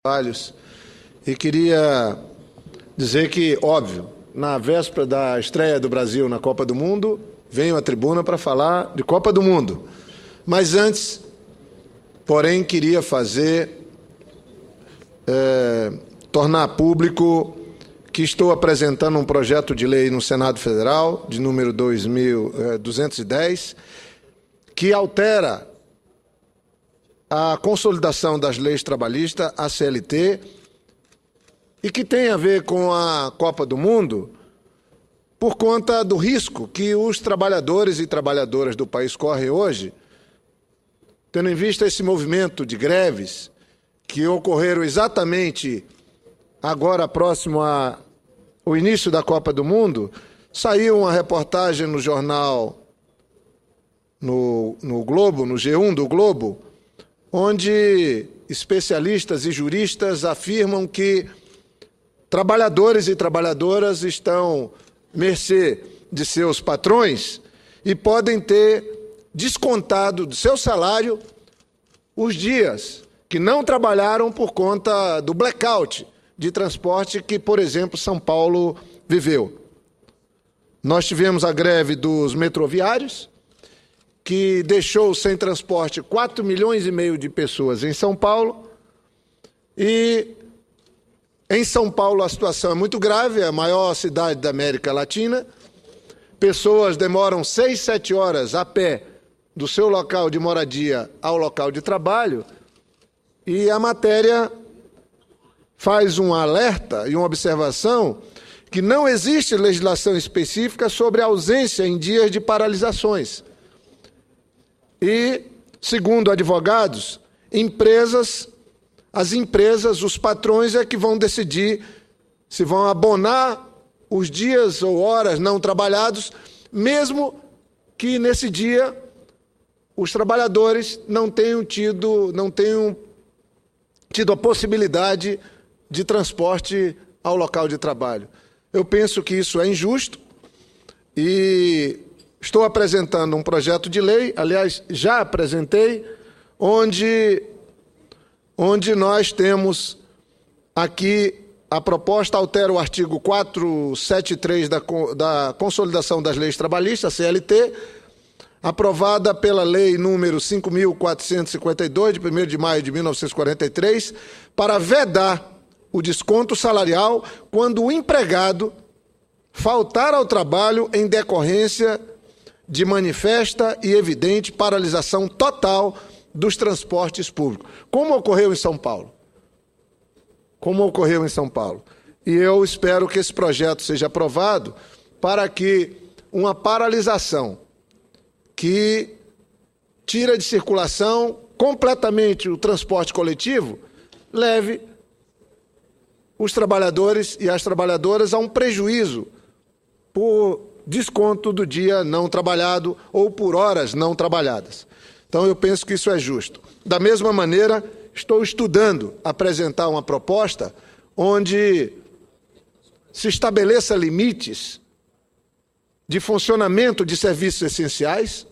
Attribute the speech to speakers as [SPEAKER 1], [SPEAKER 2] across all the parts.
[SPEAKER 1] Trabalhos e queria dizer que, óbvio, na véspera da estreia do Brasil na Copa do Mundo, venho à tribuna para falar de Copa do Mundo. Mas antes, porém, queria tornar público que estou apresentando um projeto de lei no Senado Federal, de número 210, que altera a consolidação das leis trabalhistas, a CLT, e que tem a ver com a Copa do Mundo por conta do risco que os trabalhadores e trabalhadoras do país correm hoje, tendo em vista esse movimento de greves que ocorreram exatamente agora próximo ao início da Copa do Mundo. Saiu uma reportagem no jornal, no Globo, no G1 do Globo, onde especialistas e juristas afirmam que trabalhadores e trabalhadoras estão à mercê de seus patrões e podem ter descontado do seu salário os dias que não trabalharam por conta do blackout de transporte que, por exemplo, São Paulo viveu. Nós tivemos a greve dos metroviários, que deixou sem transporte 4,5 milhões de pessoas em São Paulo. E em São Paulo a situação é muito grave, é a maior cidade da América Latina. Pessoas demoram 6, 7 horas a pé do seu local de moradia ao local de trabalho. E a matéria faz um alerta e uma observação que não existe legislação específica sobre a ausência em dias de paralisações. E, segundo advogados, as empresas, os patrões é que vão decidir se vão abonar os dias ou horas não trabalhados, mesmo que nesse dia os trabalhadores não tenham tido a possibilidade de transporte ao local de trabalho. Eu penso que isso é injusto e estou apresentando um projeto de lei, aliás, já apresentei, onde nós temos aqui a proposta altera o artigo 473 da Consolidação das Leis Trabalhistas, CLT, aprovada pela Lei número 5.452, de 1º de maio de 1943, para vedar o desconto salarial quando o empregado faltar ao trabalho em decorrência de manifesta e evidente paralisação total dos transportes públicos, como ocorreu em São Paulo. E eu espero que esse projeto seja aprovado para que uma paralisação que tira de circulação completamente o transporte coletivo leve os trabalhadores e as trabalhadoras a um prejuízo por desconto do dia não trabalhado ou por horas não trabalhadas. Então, eu penso que isso é justo. Da mesma maneira, estou estudando apresentar uma proposta onde se estabeleça limites de funcionamento de serviços essenciais.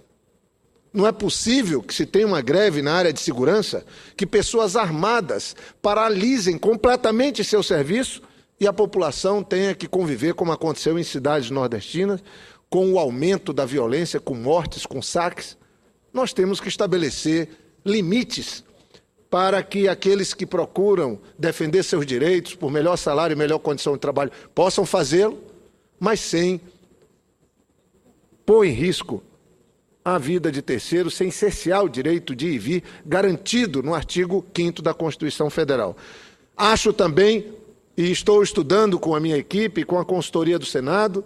[SPEAKER 1] Não é possível que se tenha uma greve na área de segurança, que pessoas armadas paralisem completamente seu serviço e a população tenha que conviver, como aconteceu em cidades nordestinas, com o aumento da violência, com mortes, com saques. Nós temos que estabelecer limites para que aqueles que procuram defender seus direitos por melhor salário e melhor condição de trabalho possam fazê-lo, mas sem pôr em risco a vida de terceiros, sem cercear o direito de ir e vir, garantido no artigo 5º da Constituição Federal. Acho também, e estou estudando com a minha equipe, com a consultoria do Senado,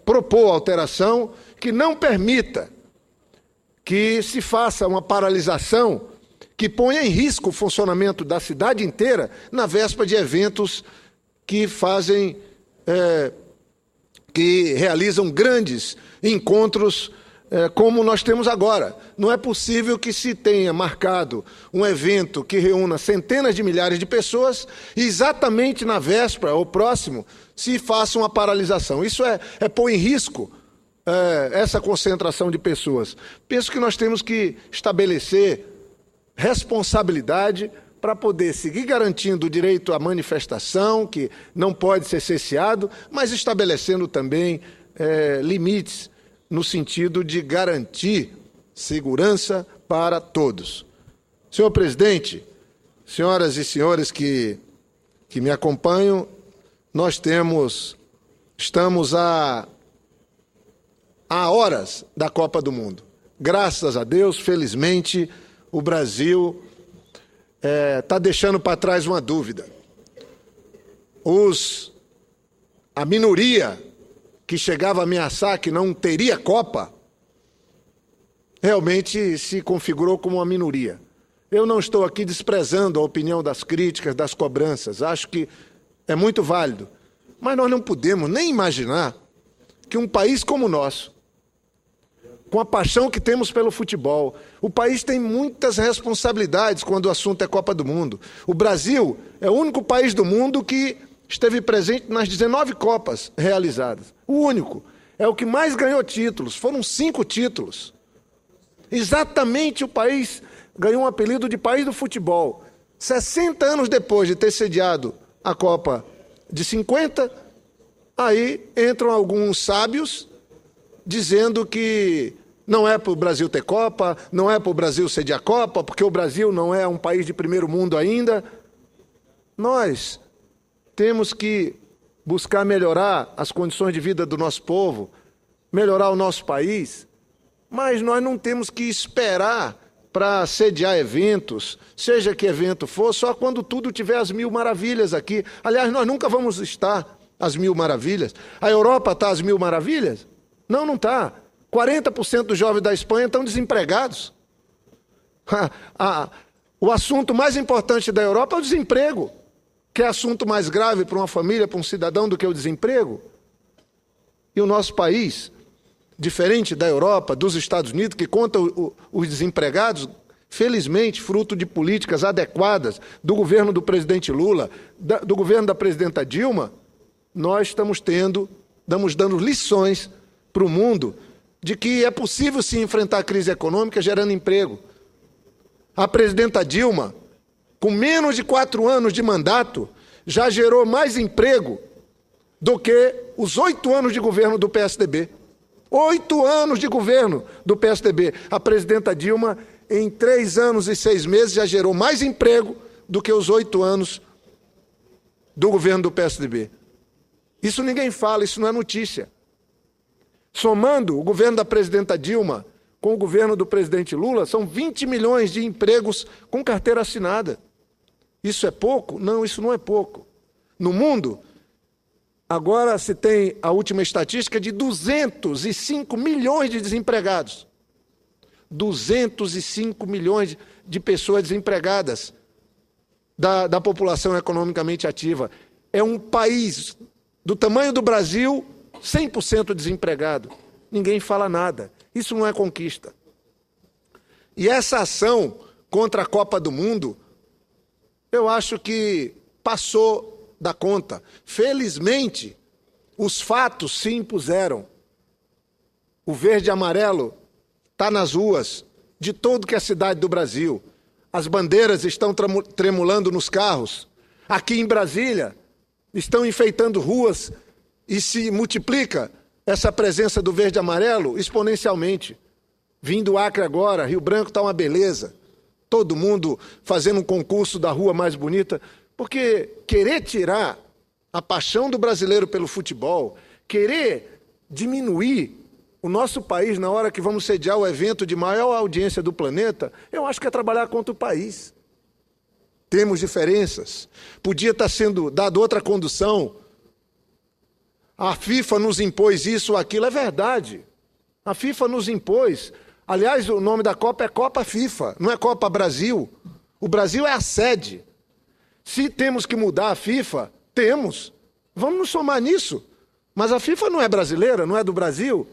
[SPEAKER 1] propor alteração que não permita que se faça uma paralisação que ponha em risco o funcionamento da cidade inteira na véspera de eventos que realizam grandes encontros como nós temos agora. Não é possível que se tenha marcado um evento que reúna centenas de milhares de pessoas e exatamente na véspera ou próximo se faça uma paralisação. Isso é pôr em risco essa concentração de pessoas. Penso que nós temos que estabelecer responsabilidade para poder seguir garantindo o direito à manifestação, que não pode ser cesseado, mas estabelecendo também limites no sentido de garantir segurança para todos. Senhor presidente, senhoras e senhores que me acompanham, nós estamos a horas da Copa do Mundo. Graças a Deus, felizmente, o Brasil está deixando para trás uma dúvida. A minoria que chegava a ameaçar que não teria Copa, realmente se configurou como uma minoria. Eu não estou aqui desprezando a opinião das críticas, das cobranças, acho que é muito válido. Mas nós não podemos nem imaginar que um país como o nosso, com a paixão que temos pelo futebol, o país tem muitas responsabilidades quando o assunto é Copa do Mundo. O Brasil é o único país do mundo que esteve presente nas 19 Copas realizadas. O único. É o que mais ganhou títulos. Foram 5 títulos. Exatamente o país ganhou um apelido de país do futebol. 60 anos depois de ter sediado a Copa de 50, aí entram alguns sábios dizendo que não é para o Brasil ter Copa, não é para o Brasil sediar Copa, porque o Brasil não é um país de primeiro mundo ainda. Nós temos que buscar melhorar as condições de vida do nosso povo, melhorar o nosso país, mas nós não temos que esperar para sediar eventos, seja que evento for, só quando tudo tiver as 1000 maravilhas aqui. Aliás, nós nunca vamos estar às 1000 maravilhas. A Europa está às 1000 maravilhas? Não, não está. 40% dos jovens da Espanha estão desempregados. O assunto mais importante da Europa é o desemprego, que é assunto mais grave para uma família, para um cidadão, do que o desemprego. E o nosso país, diferente da Europa, dos Estados Unidos, que conta os desempregados, felizmente, fruto de políticas adequadas do governo do presidente Lula, do governo da presidenta Dilma, nós estamos dando lições para o mundo de que é possível se enfrentar a crise econômica gerando emprego. A presidenta Dilma, com menos de 4 anos de mandato, já gerou mais emprego do que os 8 anos de governo do PSDB. 8 anos de governo do PSDB. A presidenta Dilma, em 3 anos e 6 meses, já gerou mais emprego do que os 8 anos do governo do PSDB. Isso ninguém fala, isso não é notícia. Somando o governo da presidenta Dilma com o governo do presidente Lula, são 20 milhões de empregos com carteira assinada. Isso é pouco? Não, isso não é pouco. No mundo, agora se tem a última estatística de 205 milhões de desempregados. 205 milhões de pessoas desempregadas da população economicamente ativa. É um país do tamanho do Brasil, 100% desempregado. Ninguém fala nada. Isso não é conquista. E essa ação contra a Copa do Mundo, eu acho que passou da conta. Felizmente, os fatos se impuseram. O verde e amarelo está nas ruas de todo que é cidade do Brasil. As bandeiras estão tremulando nos carros. Aqui em Brasília, estão enfeitando ruas e se multiplica essa presença do verde e amarelo exponencialmente. Vim do Acre agora, Rio Branco está uma beleza. Todo mundo fazendo um concurso da rua mais bonita. Porque querer tirar a paixão do brasileiro pelo futebol, querer diminuir o nosso país na hora que vamos sediar o evento de maior audiência do planeta, eu acho que é trabalhar contra o país. Temos diferenças. Podia estar sendo dada outra condução. A FIFA nos impôs isso ou aquilo, é verdade. A FIFA nos impôs. Aliás, o nome da Copa é Copa FIFA, não é Copa Brasil. O Brasil é a sede. Se temos que mudar a FIFA, temos. Vamos nos somar nisso. Mas a FIFA não é brasileira, não é do Brasil.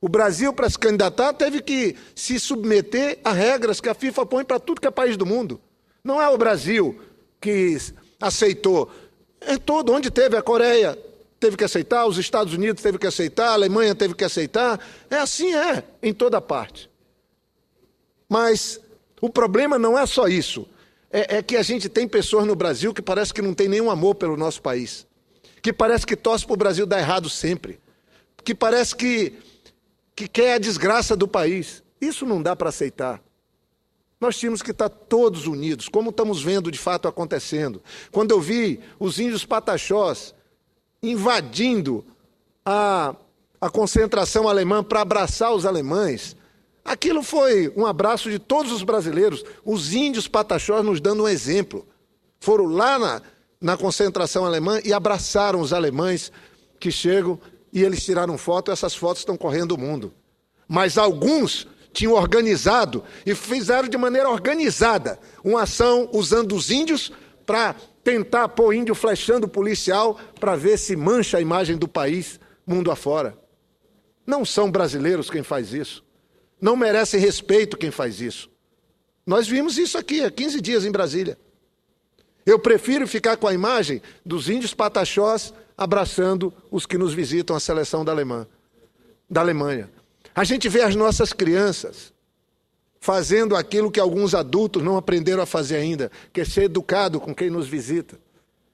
[SPEAKER 1] O Brasil, para se candidatar, teve que se submeter a regras que a FIFA põe para tudo que é país do mundo. Não é o Brasil que aceitou. É todo, onde teve a Coreia, teve que aceitar, os Estados Unidos teve que aceitar, a Alemanha teve que aceitar. É assim, em toda parte. Mas o problema não é só isso. é que a gente tem pessoas no Brasil que parece que não tem nenhum amor pelo nosso país, que parece que torce para o Brasil dar errado sempre, que parece que quer a desgraça do país. Isso não dá para aceitar. Nós tínhamos que estar todos unidos, como estamos vendo de fato acontecendo. Quando eu vi os índios pataxós invadindo a concentração alemã para abraçar os alemães, aquilo foi um abraço de todos os brasileiros. Os índios pataxós nos dando um exemplo. Foram lá na concentração alemã e abraçaram os alemães que chegam e eles tiraram foto. Essas fotos estão correndo o mundo. Mas alguns tinham organizado e fizeram de maneira organizada uma ação usando os índios para tentar pôr índio flechando o policial para ver se mancha a imagem do país mundo afora. Não são brasileiros quem faz isso. Não merece respeito quem faz isso. Nós vimos isso aqui há 15 dias em Brasília. Eu prefiro ficar com a imagem dos índios pataxós abraçando os que nos visitam, a seleção da Alemanha. A gente vê as nossas crianças fazendo aquilo que alguns adultos não aprenderam a fazer ainda, que é ser educado com quem nos visita,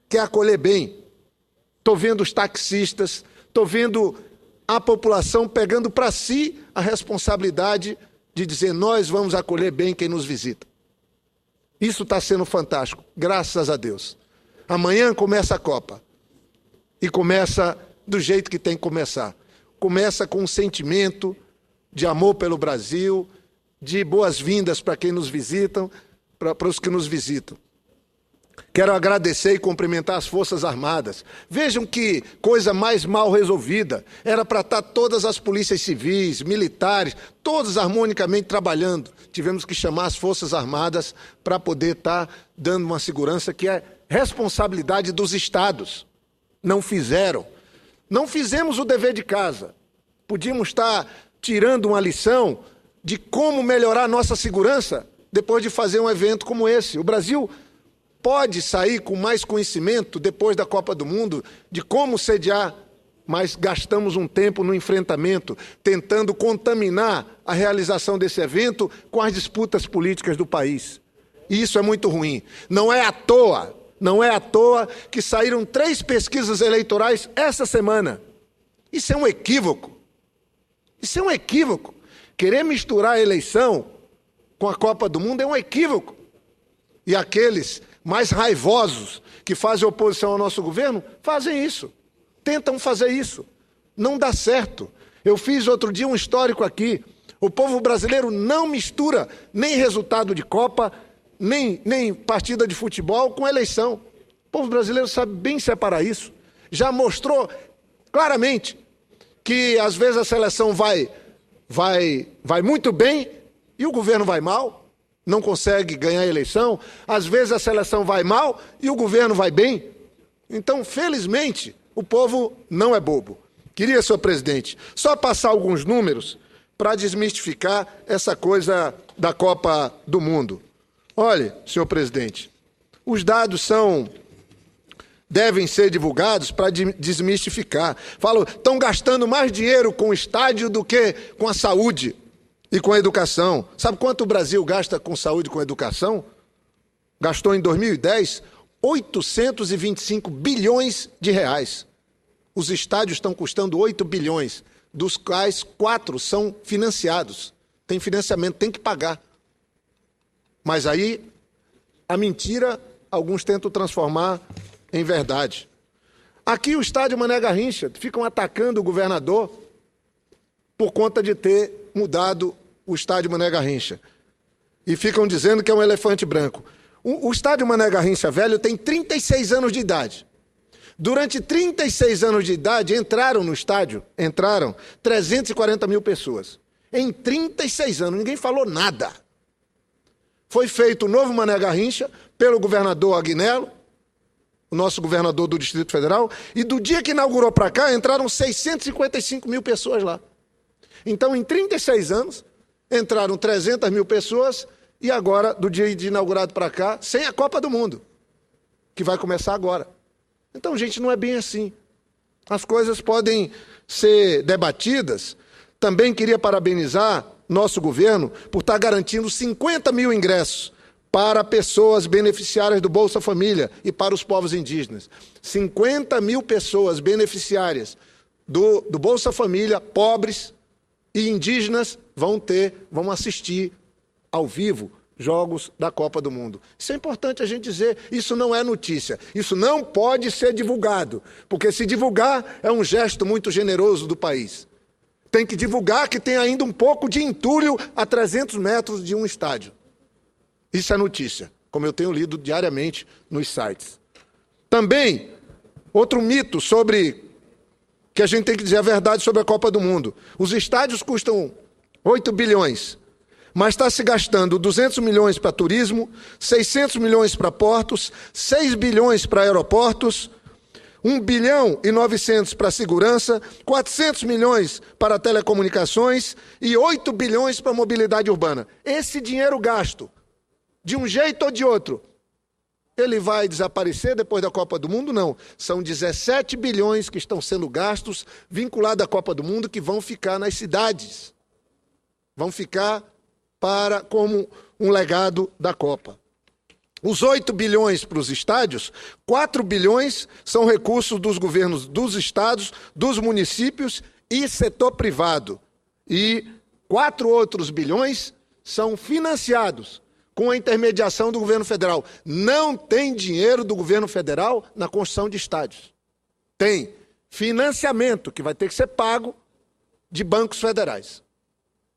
[SPEAKER 1] que é acolher bem. Estou vendo os taxistas, estou vendo a população pegando para si a responsabilidade de dizer: nós vamos acolher bem quem nos visita. Isso está sendo fantástico, graças a Deus. Amanhã começa a Copa. E começa do jeito que tem que começar. Começa com um sentimento de amor pelo Brasil, de boas-vindas para quem nos visitam, para os que nos visitam. Quero agradecer e cumprimentar as Forças Armadas. Vejam que coisa mais mal resolvida. Era para estar todas as polícias civis, militares, todos harmonicamente trabalhando. Tivemos que chamar as Forças Armadas para poder estar dando uma segurança que é responsabilidade dos estados. Não fizeram. Não fizemos o dever de casa. Podíamos estar tirando uma lição de como melhorar a nossa segurança depois de fazer um evento como esse. O Brasil pode sair com mais conhecimento depois da Copa do Mundo de como sediar, mas gastamos um tempo no enfrentamento, tentando contaminar a realização desse evento com as disputas políticas do país. E isso é muito ruim. Não é à toa que saíram 3 pesquisas eleitorais essa semana. Isso é um equívoco. Isso é um equívoco. Querer misturar a eleição com a Copa do Mundo é um equívoco. E aqueles mais raivosos que fazem oposição ao nosso governo fazem isso. Tentam fazer isso. Não dá certo. Eu fiz outro dia um histórico aqui. O povo brasileiro não mistura nem resultado de Copa, nem partida de futebol com eleição. O povo brasileiro sabe bem separar isso. Já mostrou claramente que às vezes a seleção vai muito bem e o governo vai mal, não consegue ganhar a eleição. Às vezes a seleção vai mal e o governo vai bem. Então, felizmente, o povo não é bobo. Queria, senhor presidente, só passar alguns números para desmistificar essa coisa da Copa do Mundo. Olhe, senhor presidente, os dados devem ser divulgados para desmistificar. Falam, estão gastando mais dinheiro com o estádio do que com a saúde e com a educação. Sabe quanto o Brasil gasta com saúde e com educação? Gastou em 2010 825 bilhões de reais. Os estádios estão custando 8 bilhões, dos quais 4 são financiados. Tem financiamento, tem que pagar. Mas aí, a mentira, alguns tentam transformar em verdade. Aqui o estádio Mané Garrincha, ficam atacando o governador por conta de ter mudado o estádio Mané Garrincha. E ficam dizendo que é um elefante branco. O estádio Mané Garrincha velho tem 36 anos de idade. Durante 36 anos de idade, entraram no estádio, 340 mil pessoas. Em 36 anos, ninguém falou nada. Foi feito o novo Mané Garrincha pelo governador Agnello, o nosso governador do Distrito Federal, e do dia que inaugurou para cá, entraram 655 mil pessoas lá. Então, em 36 anos, entraram 300 mil pessoas, e agora, do dia de inaugurado para cá, sem a Copa do Mundo, que vai começar agora. Então, gente, não é bem assim. As coisas podem ser debatidas. Também queria parabenizar nosso governo por estar garantindo 50 mil ingressos para pessoas beneficiárias do Bolsa Família e para os povos indígenas. 50 mil pessoas beneficiárias do Bolsa Família, pobres e indígenas, vão assistir ao vivo jogos da Copa do Mundo. Isso é importante a gente dizer, isso não é notícia, isso não pode ser divulgado, porque se divulgar é um gesto muito generoso do país. Tem que divulgar que tem ainda um pouco de entulho a 300 metros de um estádio. Isso é notícia, como eu tenho lido diariamente nos sites. Também, outro mito sobre que a gente tem que dizer a verdade sobre a Copa do Mundo. Os estádios custam 8 bilhões, mas está se gastando 200 milhões para turismo, 600 milhões para portos, 6 bilhões para aeroportos, 1 bilhão e 900 para segurança, 400 milhões para telecomunicações e 8 bilhões para mobilidade urbana. Esse dinheiro gasto, de um jeito ou de outro, ele vai desaparecer depois da Copa do Mundo? Não. São 17 bilhões que estão sendo gastos vinculados à Copa do Mundo que vão ficar nas cidades. Vão ficar como um legado da Copa. Os 8 bilhões para os estádios, 4 bilhões são recursos dos governos dos estados, dos municípios e setor privado. E 4 outros bilhões são financiados com a intermediação do governo federal. Não tem dinheiro do governo federal na construção de estádios. Tem financiamento que vai ter que ser pago de bancos federais.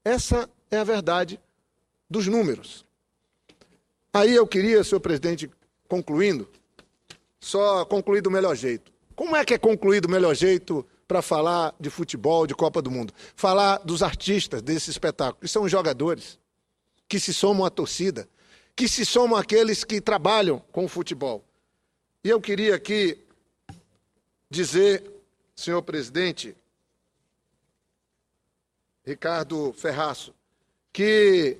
[SPEAKER 1] Essa é a verdade dos números. Aí eu queria, senhor presidente, concluindo, só concluir do melhor jeito. Como é que é concluir do melhor jeito para falar de futebol, de Copa do Mundo? Falar dos artistas desse espetáculo, que são os jogadores, que se somam à torcida, que se somam àqueles que trabalham com o futebol. E eu queria aqui dizer, senhor presidente, Ricardo Ferraço, que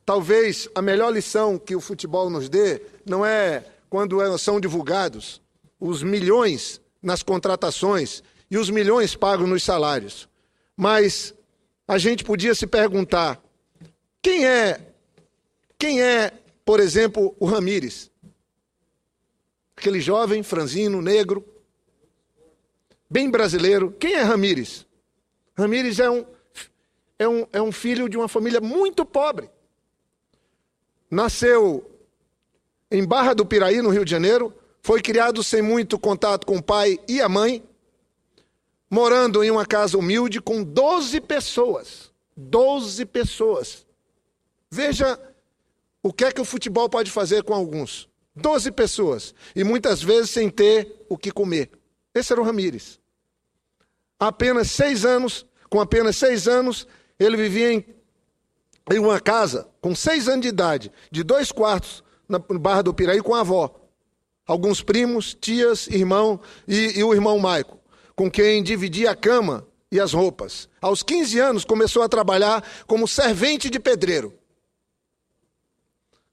[SPEAKER 1] talvez a melhor lição que o futebol nos dê não é quando são divulgados os milhões nas contratações e os milhões pagos nos salários. Mas a gente podia se perguntar, quem é, por exemplo, o Ramírez? Aquele jovem, franzino, negro, bem brasileiro. Quem é Ramírez? Ramírez é um filho de uma família muito pobre. Nasceu em Barra do Piraí, no Rio de Janeiro, foi criado sem muito contato com o pai e a mãe, morando em uma casa humilde com 12 pessoas. 12 pessoas. Veja o que é que o futebol pode fazer com alguns. 12 pessoas. E muitas vezes sem ter o que comer. Esse era o Ramírez. Com apenas 6 anos, ele vivia em uma casa, com 6 anos de idade, de 2 quartos, na Barra do Piraí, com a avó. Alguns primos, tias, irmão e o irmão Maico, com quem dividia a cama e as roupas. Aos 15 anos, começou a trabalhar como servente de pedreiro,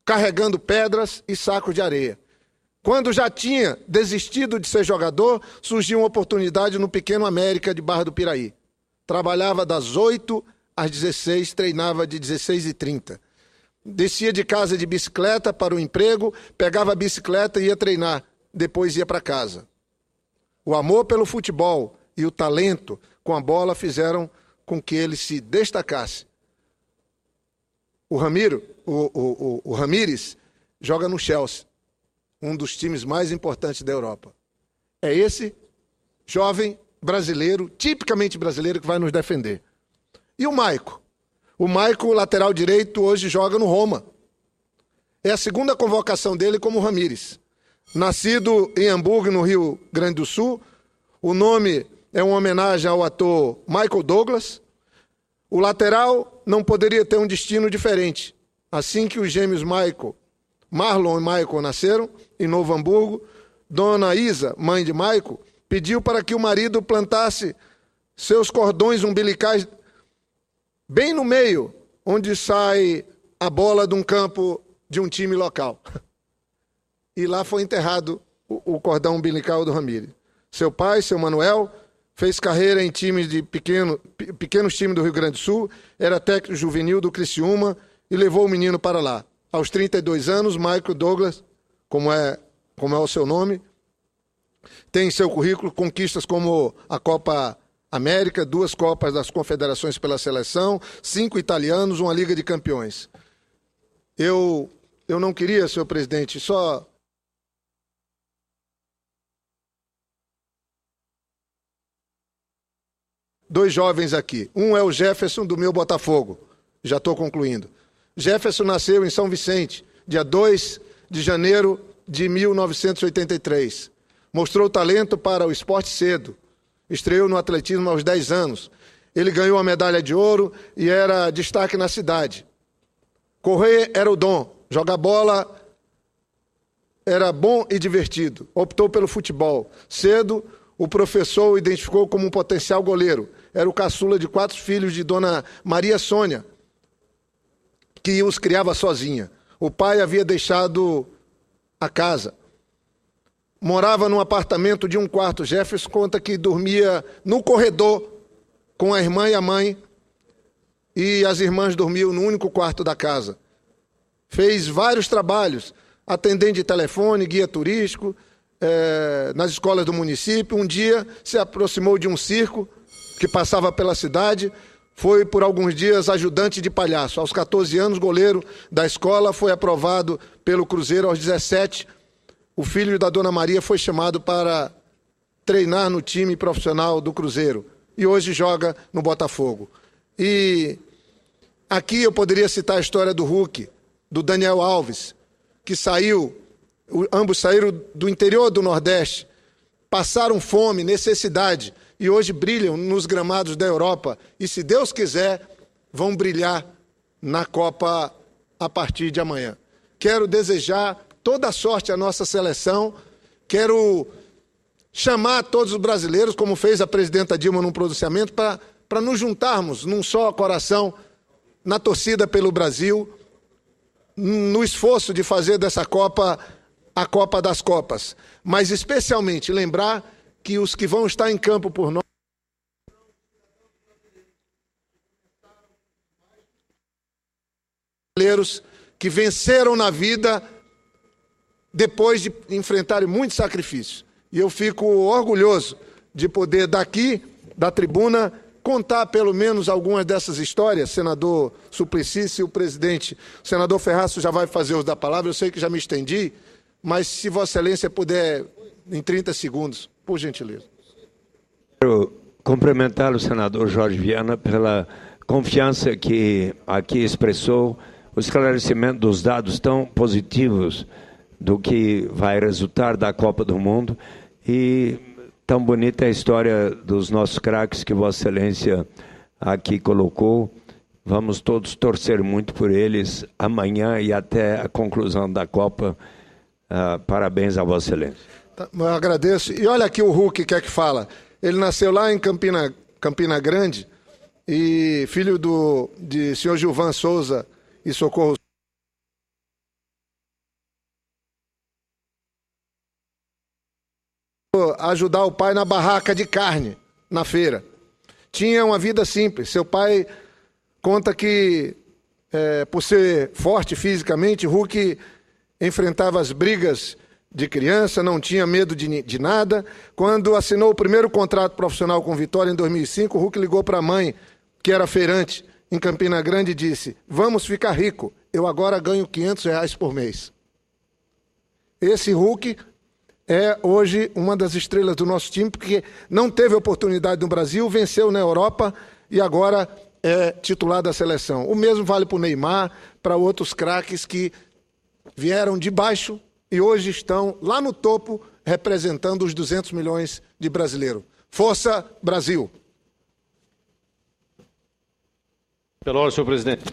[SPEAKER 1] carregando pedras e sacos de areia. Quando já tinha desistido de ser jogador, surgiu uma oportunidade no Pequeno América de Barra do Piraí. Trabalhava das 8 às 16, treinava de 16h30. Descia de casa de bicicleta para o emprego, pegava a bicicleta e ia treinar, depois ia para casa. O amor pelo futebol e o talento com a bola fizeram com que ele se destacasse. O Ramírez joga no Chelsea, um dos times mais importantes da Europa. É esse jovem brasileiro, tipicamente brasileiro, que vai nos defender. E o Maico? O Maico, lateral direito, hoje joga no Roma. É a segunda convocação dele como Ramírez. Nascido em Hamburgo, no Rio Grande do Sul, o nome é uma homenagem ao ator Michael Douglas. O lateral não poderia ter um destino diferente. Assim que os gêmeos Marlon e Michael nasceram, em Novo Hamburgo, Dona Isa, mãe de Michael, pediu para que o marido plantasse seus cordões umbilicais bem no meio, onde sai a bola de um campo de um time local. E lá foi enterrado o cordão umbilical do Ramírez. Seu pai, seu Manuel, fez carreira em times de pequenos times do Rio Grande do Sul, era técnico juvenil do Criciúma e levou o menino para lá. Aos 32 anos, Michael Douglas, como é o seu nome, tem em seu currículo conquistas como a Copa América, 2 Copas das Confederações pela seleção, 5 italianos, uma Liga de Campeões. Eu não queria, senhor presidente, só... Dois jovens aqui. Um é o Jefferson, do meu Botafogo. Já estou concluindo. Jefferson nasceu em São Vicente, dia 2 de janeiro de 1983. Mostrou talento para o esporte cedo. Estreou no atletismo aos 10 anos. Ele ganhou a medalha de ouro e era destaque na cidade. Correr era o dom. Jogar bola era bom e divertido. Optou pelo futebol. Cedo, o professor o identificou como um potencial goleiro. Era o caçula de 4 filhos de Dona Maria Sônia, que os criava sozinha. O pai havia deixado a casa. Morava num apartamento de 1 quarto. Jefferson conta que dormia no corredor com a irmã e a mãe, e as irmãs dormiam no único quarto da casa. Fez vários trabalhos, atendente de telefone, guia turístico, nas escolas do município. Um dia se aproximou de um circo que passava pela cidade, foi por alguns dias ajudante de palhaço. Aos 14 anos, goleiro da escola, foi aprovado pelo Cruzeiro. Aos 17, o filho da Dona Maria foi chamado para treinar no time profissional do Cruzeiro e hoje joga no Botafogo. E aqui eu poderia citar a história do Hulk, do Daniel Alves, que ambos saíram do interior do Nordeste, passaram fome, necessidade, e hoje brilham nos gramados da Europa. E, se Deus quiser, vão brilhar na Copa a partir de amanhã. Quero desejar toda a sorte à nossa seleção. Quero chamar todos os brasileiros, como fez a presidenta Dilma num pronunciamento, para nos juntarmos num só coração, na torcida pelo Brasil, no esforço de fazer dessa Copa a Copa das Copas. Mas, especialmente, lembrar que os que vão estar em campo por nós brasileiros que venceram na vida depois de enfrentarem muitos sacrifícios. E eu fico orgulhoso de poder, daqui, da tribuna, contar pelo menos algumas dessas histórias. Senador Suplicy, se o presidente, o senador Ferraz já vai fazer uso da palavra, eu sei que já me estendi, mas se Vossa Excelência puder, em 30 segundos, por gentileza.
[SPEAKER 2] Quero cumprimentar o senador Jorge Viana pela confiança que aqui expressou, o esclarecimento dos dados tão positivos do que vai resultar da Copa do Mundo, e tão bonita a história dos nossos craques que Vossa Excelência aqui colocou. Vamos todos torcer muito por eles amanhã e até a conclusão da Copa. Parabéns a Vossa Excelência.
[SPEAKER 1] Eu agradeço. E olha aqui o Hulk, que é que fala. Ele nasceu lá em Campina Grande, e filho de senhor Gilvan Souza e Socorro. Ajudar o pai na barraca de carne, na feira. Tinha uma vida simples. Seu pai conta que, por ser forte fisicamente, Hulk enfrentava as brigas de criança, não tinha medo de nada. Quando assinou o primeiro contrato profissional com Vitória, em 2005, Hulk ligou para a mãe, que era feirante em Campina Grande, e disse: vamos ficar rico, eu agora ganho R$500 por mês. Esse Hulk é hoje uma das estrelas do nosso time, porque não teve oportunidade no Brasil, venceu na Europa e agora é titular da seleção. O mesmo vale para o Neymar, para outros craques que vieram de baixo e hoje estão lá no topo, representando os 200 milhões de brasileiros. Força, Brasil!
[SPEAKER 3] Pela ordem, senhor presidente.